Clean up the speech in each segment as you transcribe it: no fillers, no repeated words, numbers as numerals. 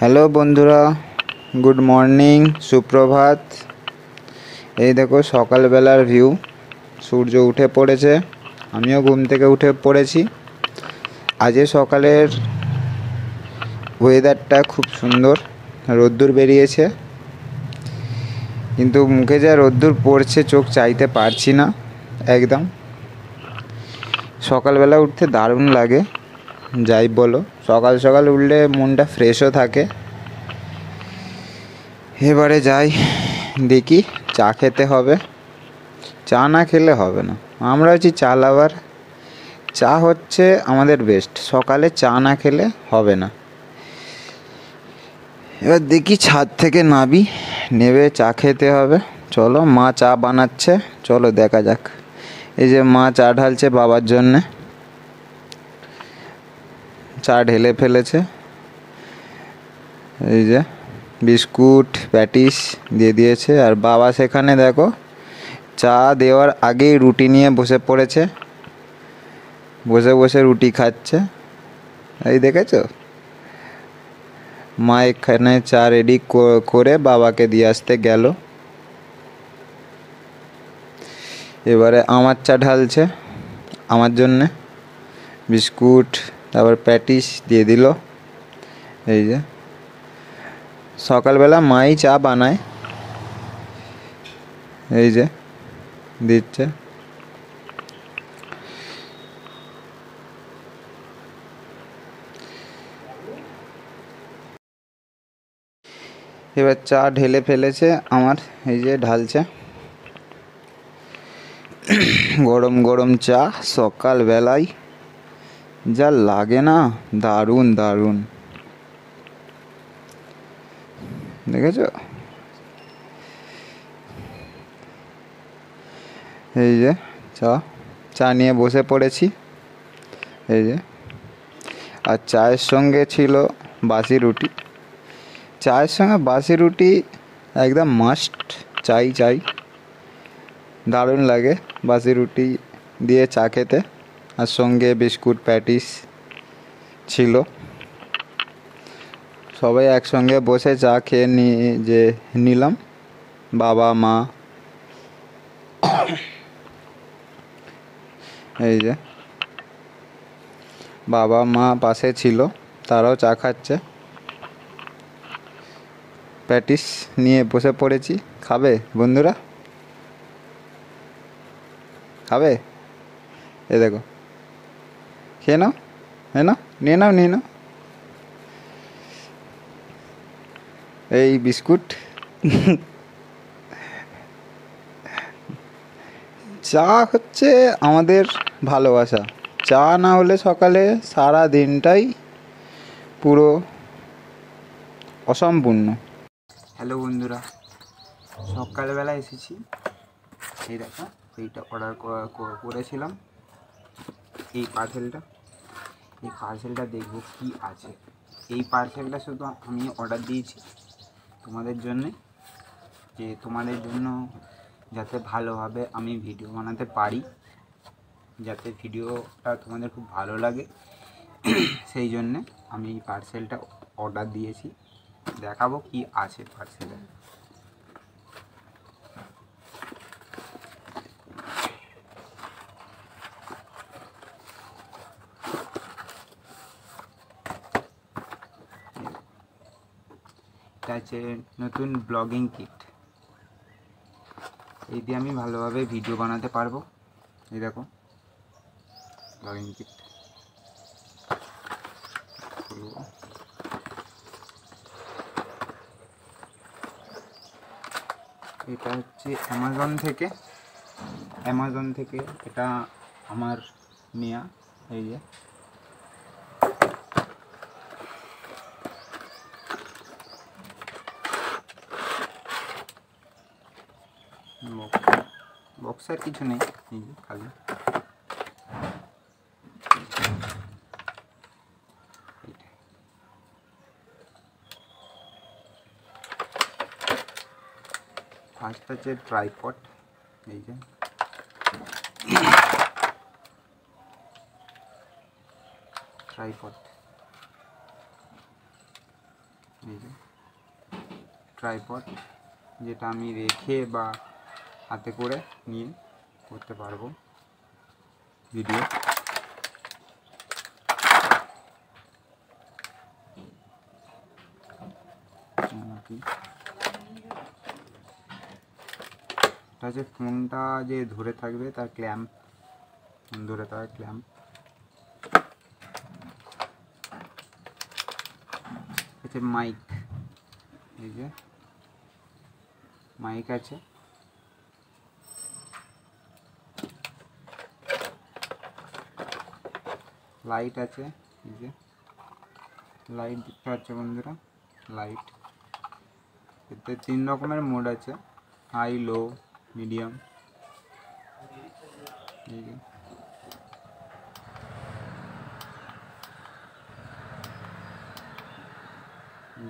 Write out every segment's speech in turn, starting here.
Hello বন্ধুরা, good morning, সুপ্রভাত। এই দেখো সকালবেলার ভিউ, সূর্য উঠে পড়েছে, আমিও ঘুম থেকে উঠে পড়েছি। আজকে সকালের ওয়েদারটা খুব সুন্দর, রোদ্দুর বেরিয়েছে, কিন্তু মুখে যা রোদ্দুর পড়ছে চোখ চাইতে পারছি না একদম। সকালবেলা উঠতে দারুণ লাগে, যাই বলো, সকাল সকাল উঠলে মনটা ফ্রেশও থাকে। এবারে যাই, দেখি চা খেতে হবে, চা না খেলে হবে না। আমরা হচ্ছি চা লাভার, চা হচ্ছে আমাদের বেস্ট, সকালে চা না খেলে হবে না। এবার দেখি ছাদ থেকে নাবি, নেবে চা খেতে হবে। চলো, মা চা বানাচ্ছে, চলো দেখা যাক। এই যে মা চা ঢালছে বাবার জন্যে, চা ঢেলে ফেলেছে। এই যে বিস্কুট প্যাটিস দিয়ে দিয়েছে, আর বাবা সেখানে দেখো চা দেওয়ার আগেই রুটি নিয়ে বসে পড়েছে, বসে বসে রুটি খাচ্ছে। এই দেখেছো, মা এখানে চা রেডি করে বাবাকে দিয়ে আসতে গেল। এবারে আমার চা ঢালছে আমার জন্যে, বিস্কুট তারপর প্যাটিস দিয়ে দিল। এই যে সকালবেলা মাই চা বানায়, এই যে দিচ্ছে। এবার চা ঢেলে ফেলেছে আমার, এই যে ঢালছে। গরম গরম চা সকালবেলায় যা লাগে না, দারুণ দারুণ, দেখেছো? এই যে চা নিয়ে বসে পড়েছি, এই যে। আর চায়ের সঙ্গে ছিল বাসি রুটি, চায়ের সঙ্গে বাসি রুটি একদম মাস্ট, চাই চাই, দারুণ লাগে বাসি রুটি দিয়ে চা খেতে। আর সঙ্গে বিস্কুট প্যাটিস ছিল, সবাই একসঙ্গে বসে চা খেয়ে নিলাম, বাবা মা। এই যে বাবা মা পাশে ছিল, তারাও চা খাচ্ছে। প্যাটিস নিয়ে বসে পড়েছি, খাবে বন্ধুরা? খাবে? এই দেখো, খেয়ে নাও, হ্যাঁ না, নিয়ে নাও নিয়ে নাও। এই বিস্কুট। চা হচ্ছে আমাদের ভালোবাসা, চা না হলে সকালে সারা দিনটাই পুরো অসম্পূর্ণ। হ্যালো বন্ধুরা, সকালবেলা এসেছি, এই দেখো এইটা অর্ডার করেছিলাম, এই পার্সেলটা দেখবো কি আছে। এই পার্সেলটা শুধু আমি অর্ডার দিয়েছি তোমাদের জন্যে, যে তোমাদের জন্য যাতে ভালোভাবে আমি ভিডিও বানাতে পারি, যাতে ভিডিওটা তোমাদের খুব ভালো লাগে, সেই জন্যে আমি এই পার্সেলটা অর্ডার দিয়েছি। দেখাবো কি আছে পার্সেলে। এটা হচ্ছে নতুন ব্লগিং কিট, এই দিয়ে আমি ভালোভাবে ভিডিও বানাতে পারবো। এই দেখো ব্লগিং কিট, এটা হচ্ছে অ্যামাজন থেকে এটা আমার নেয়া। এই যে বক্সের কিছু নেই, এই যে খালি। ফার্স্ট হচ্ছে ট্রাইপড, এই যে ট্রাইপড, এই যে ট্রাইপড, যেটা আমি রেখে বা হাতে করে নিয়ে করতে পারবো ভিডিও। এটা হচ্ছে ফোনটা যে ধরে থাকবে তার ক্ল্যাম্প, ধরে থাকা ক্ল্যাম্প। হচ্ছে মাইক, এই যে মাইক আছে, লাইট আছে, এই যে লাইট দেখতে পাচ্ছে বন্ধুরা, লাইট। এতে 3 রকমের মোড আছে, হাই, লো, মিডিয়াম। এই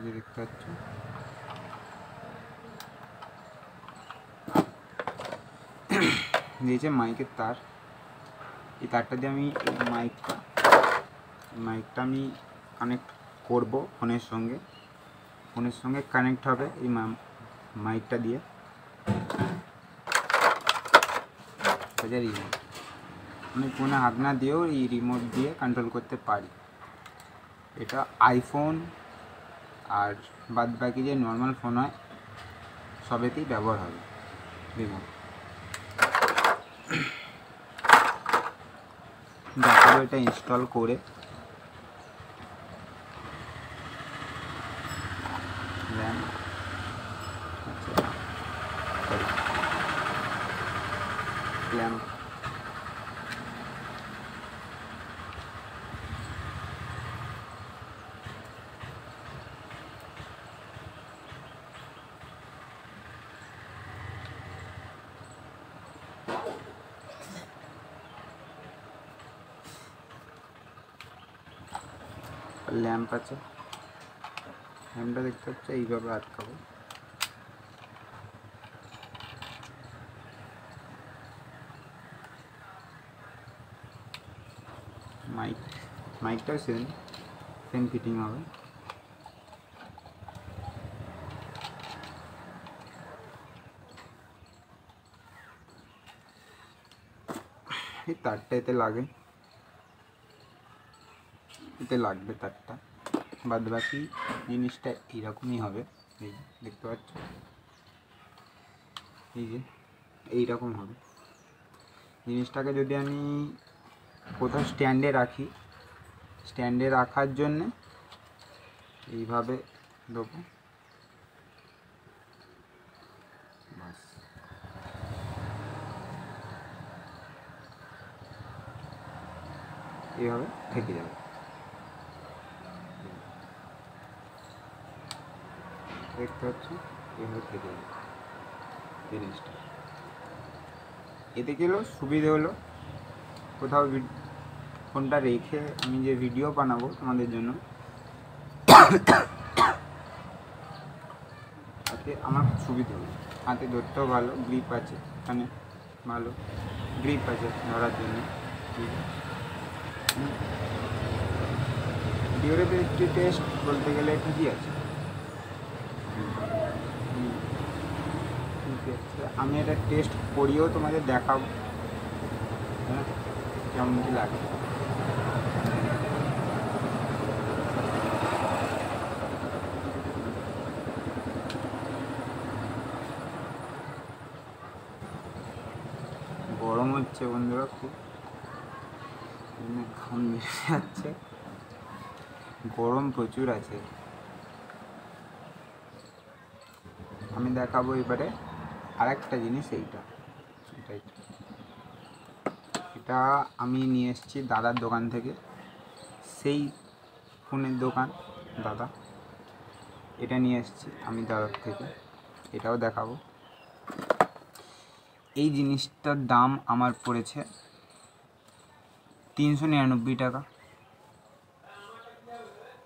যে দেখতে পাচ্ছ, দিয়েছে মাইকের তার। এই তারটা দিয়ে আমি মাইকটা আমি কানেক্ট করব ফোনের সঙ্গে কানেক্ট হবে এই মাইকটা দিয়ে। রিমোট আমি ফোনে হাত না দিয়েও এই রিমোট দিয়ে কন্ট্রোল করতে পারি। এটা আইফোন আর বাদ বাকি যে নর্মাল ফোন হয় সবেতেই ব্যবহার হবে রিমোট। দেখাবো এটা ইনস্টল করে। ল্যাম্প ল্যাম্প ল্যাম্প আছে, ল্যাম্পটা দেখতে হচ্ছে এইভাবে আটকাবো। মাইকটাও সেম ফিটিং হবে। এই তারটা এতে লাগে, এতে লাগবে তারটা। বাদ বাকি জিনিসটা এইরকমই হবে, এই দেখতে পাচ্ছ, এই যে এইরকম হবে জিনিসটাকে। যদি আমি কোথাও স্ট্যান্ডে রাখি, স্ট্যান্ডে রাখার জন্যে এইভাবে দেবো, বাস। এইভাবে থেকে যাবে, দেখতে পাচ্ছি এইভাবে থেকে যাবে জিনিসটা। এতে কি হলো, সুবিধে হলো কোথাও ফোনটা রেখে আমি যে ভিডিও বানাবো তোমাদের জন্য, তাতে আমার সুবিধে হলো। হাতে ধরতেও ভালো, গ্রিপ আছে, এখানে ভালো গ্রিপ আছে ধরার জন্য। ডিউরেবিলিটি টেস্ট বলতে গেলে ঠিকই আছে, ঠিক আছে। আমি এটা টেস্ট করিয়েও তোমাদের দেখাবো, হ্যাঁ, কেমন কী লাগে। গরম হচ্ছে বন্ধুরা, খুব ঘাম বেশি যাচ্ছে, গরম প্রচুর আছে। আমি দেখাবো এবারে আরেকটা জিনিস, এটা আমি নিয়ে এসেছি দাদার দোকান থেকে, সেই ফোনের দোকান দাদা, এটা নিয়ে এসেছি আমি দাদার থেকে, এটাও দেখাবো। এই জিনিসটার দাম আমার পড়েছে 399 টাকা।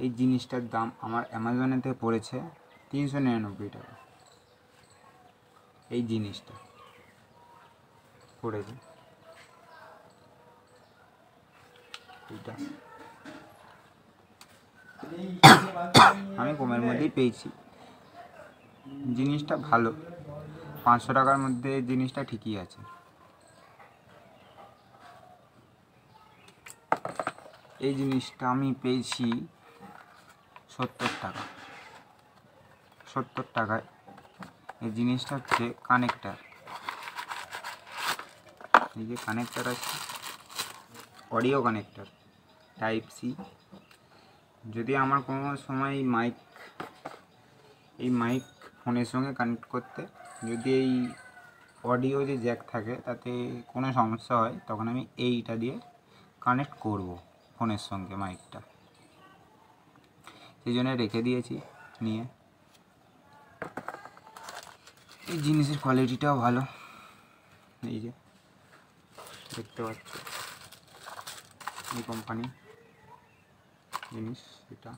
এই জিনিসটার দাম আমার অ্যামাজনেতে পড়েছে 399 টাকা। এই জিনিসটা পড়েছে, এইটা আমি কমের মধ্যেই পেয়েছি। জিনিসটা ভালো, 500 টাকার মধ্যে জিনিসটা ঠিকই আছে। এই জিনিসটা আমি পেয়েছি 70 টাকা। 70 টাকায় এই জিনিসটা হচ্ছে কানেক্টার। এই যে কানেক্টার আছে, অডিও কানেক্টার টাইপ সি। যদি আমার কোনো সময় এই মাইক ফোনের সঙ্গে কানেক্ট করতে যদি এই অডিও যে জ্যাক থাকে তাতে কোনো সমস্যা হয়, তখন আমি এইটা দিয়ে কানেক্ট করব ফোনের সঙ্গে মাইকটা। সেই জন্য রেখে দিয়েছি নিয়ে। এই জিনিসের কোয়ালিটিটাও ভালো, এই যে দেখতে পাচ্ছ এই কোম্পানি জিনিস এটা।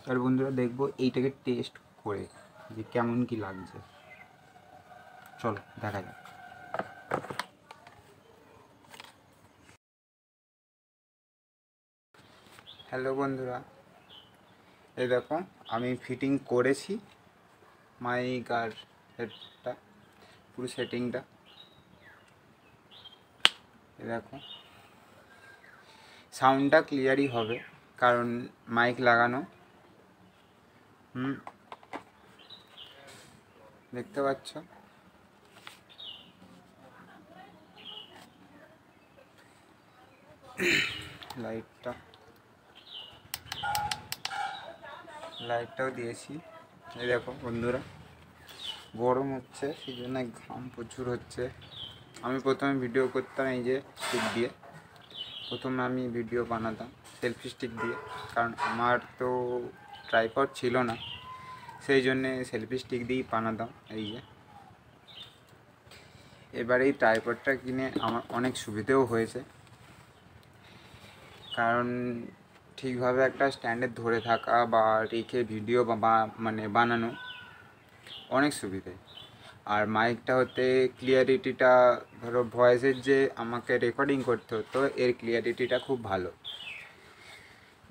আর বন্ধুরা দেখবো এইটাকে টেস্ট করে যে কেমন কি লাগছে। চলো দেখা যাক। হ্যালো বন্ধুরা, এই দেখো আমি ফিটিং করেছি মাইক আর হেডটা, পুরো সেটিংটা। এই দেখো সাউন্ডটা ক্লিয়ারই হবে কারণ মাইক লাগানো। দেখতে পাচ্ছ লাইটটাও দিয়েছি। এই দেখো বন্ধুরা, গরম হচ্ছে সেই জন্য ঘাম প্রচুর হচ্ছে। আমি প্রথমে ভিডিও করতাম এই যে স্টিক দিয়ে, প্রথমে আমি ভিডিও বানাতাম সেলফি স্টিক দিয়ে, কারণ আমার তো ট্রাইপড ছিল না, সেই জন্যে সেলফি স্টিক দিয়েই বানাতাম। এই যে এবার এই ট্রাইপডটা কিনে আমার অনেক সুবিধেও হয়েছে, কারণ ঠিকভাবে একটা স্ট্যান্ডে ধরে থাকা বা রেখে ভিডিও মানে বানানো অনেক সুবিধে। আর মাইকটা হতে ক্লিয়ারিটিটা, ধরো ভয়েসের যে আমাকে রেকর্ডিং করতে হতো, এর ক্লিয়ারিটিটা খুব ভালো,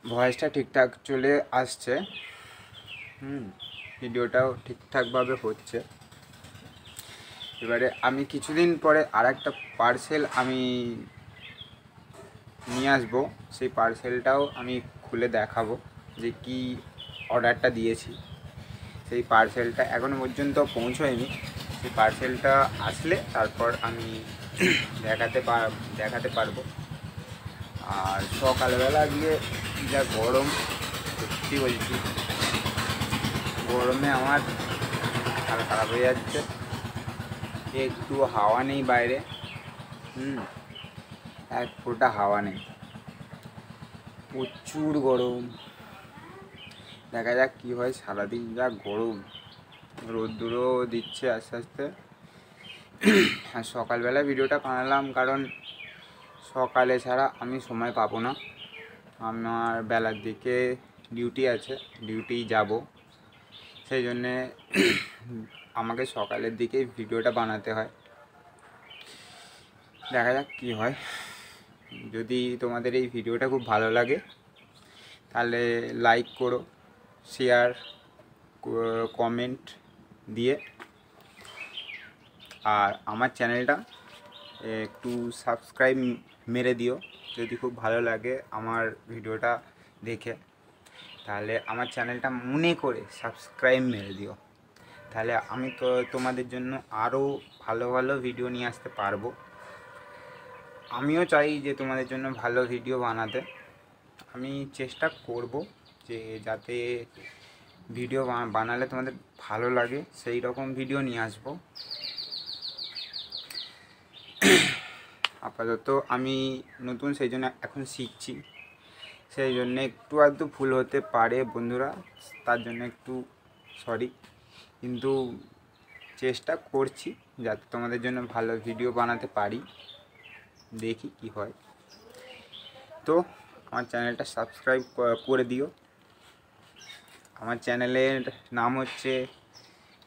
ভয়েসটা ঠিকঠাক চলে আসছে। ভিডিওটাও ঠিকঠাকভাবে হচ্ছে। এবারে আমি কিছুদিন পরে আর একটা পার্সেল আমি নিয়ে আসবো, সেই পার্সেলটাও আমি খুলে দেখাবো যে কি অর্ডারটা দিয়েছি। সেই পার্সেলটা এখনও পর্যন্ত পৌঁছয়নি, সেই পার্সেলটা আসলে তারপর আমি দেখাতে পারবো। আর সকালবেলা গিয়ে যা গরম, সত্যি বলছি গরমে আমার হাল খারাপ হয়ে যাচ্ছে। একটু হাওয়া নেই বাইরে, এক ফোঁটা হাওয়া নেই, প্রচুর গরম। দেখা যাক কী হয়, সারাদিন যা গরম, রোদ্দুরও দিচ্ছে আস্তে আস্তে। আর সকালবেলা ভিডিওটা বানালাম কারণ সকালে ছাড়া আমি সময় পাবো না, আমার বেলার দিকে ডিউটি আছে, ডিউটি যাব, সেই জন্যে আমাকে সকালের দিকেই ভিডিওটা বানাতে হয়। দেখা যাক কী হয়। যদি তোমাদের এই ভিডিওটা খুব ভালো লাগে তাহলে লাইক করো, শেয়ার, কমেন্ট দিয়ে, আর আমার চ্যানেলটা একটু সাবস্ক্রাইব মেরে দিও। যদি খুব ভালো লাগে আমার ভিডিওটা দেখে, তাহলে আমার চ্যানেলটা মনে করে সাবস্ক্রাইব মেরে দিও, তাহলে আমি তো তোমাদের জন্য আরও ভালো ভালো ভিডিও নিয়ে আসতে পারবো। আমিও চাই যে তোমাদের জন্য ভালো ভিডিও বানাতে, আমি চেষ্টা করব যে যাতে ভিডিও বানালে তোমাদের ভালো লাগে সেই রকম ভিডিও নিয়ে আসবো। আপাতত আমি নতুন, সেই জন্য এখন শিখছি, সেই জন্য একটু আধটু ভুল হতে পারে বন্ধুরা, তার জন্য একটু সরি, কিন্তু চেষ্টা করছি যাতে তোমাদের জন্য ভালো ভিডিও বানাতে পারি, দেখি কি হয়। তো আমার চ্যানেলটা সাবস্ক্রাইব করে দিও, আমার চ্যানেলের নাম হচ্ছে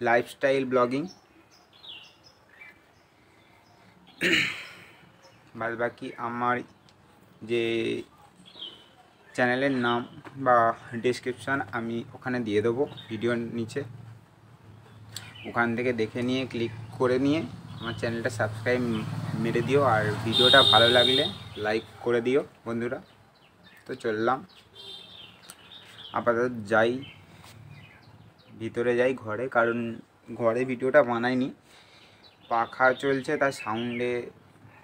লাইফস্টাইল ব্লগিং। বাদ বাকি আমার যে চ্যানেলের নাম বা ডেসক্রিপশান আমি ওখানে দিয়ে দেবো ভিডিওর নিচে, ওখান থেকে দেখে নিয়ে ক্লিক করে নিয়ে আমার চ্যানেলটা সাবস্ক্রাইব মেরে দিও, আর ভিডিওটা ভালো লাগলে লাইক করে দিও বন্ধুরা। তো চললাম, আপাতত যাই, ভিতরে যাই ঘরে, কারণ ঘরে ভিডিওটা বানাইনি, পাখা চলছে তার সাউন্ডে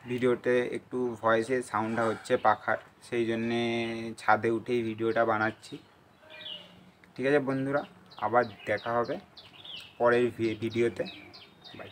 ভিডিওতে একটু ভয়েসে সাউন্ডটা হচ্ছে পাখার, সেই জন্যে ছাদে উঠেই ভিডিওটা বানাচ্ছি। ঠিক আছে বন্ধুরা, আবার দেখা হবে পরের ভিডিওতে, বাই।